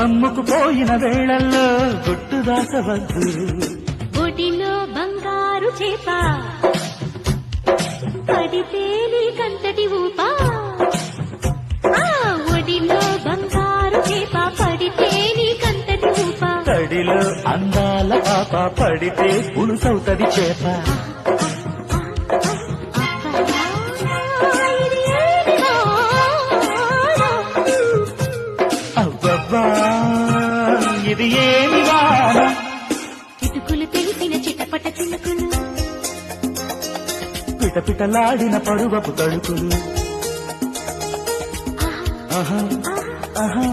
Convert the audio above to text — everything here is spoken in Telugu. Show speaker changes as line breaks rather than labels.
కమ్ముకుపోయిన వేళల్లో గుట్టు దాసవద్దు.
ఒడిలో బంగారు చేప పడితే నీకంతటి ఊపా. ఒడిలో బంగారు చేప పడితే నీకంతటి ఊపా.
తడిలో అందాల పాప పడితే పులుసవుతది చేప. అబ్బబ్బా ఇది ఏమి వాన.
చిటుకులు తెలిసిన చిటపట చినుకులు
పిటపిటలాడిన పరువపు తడుకులు. ఆహా ఆహా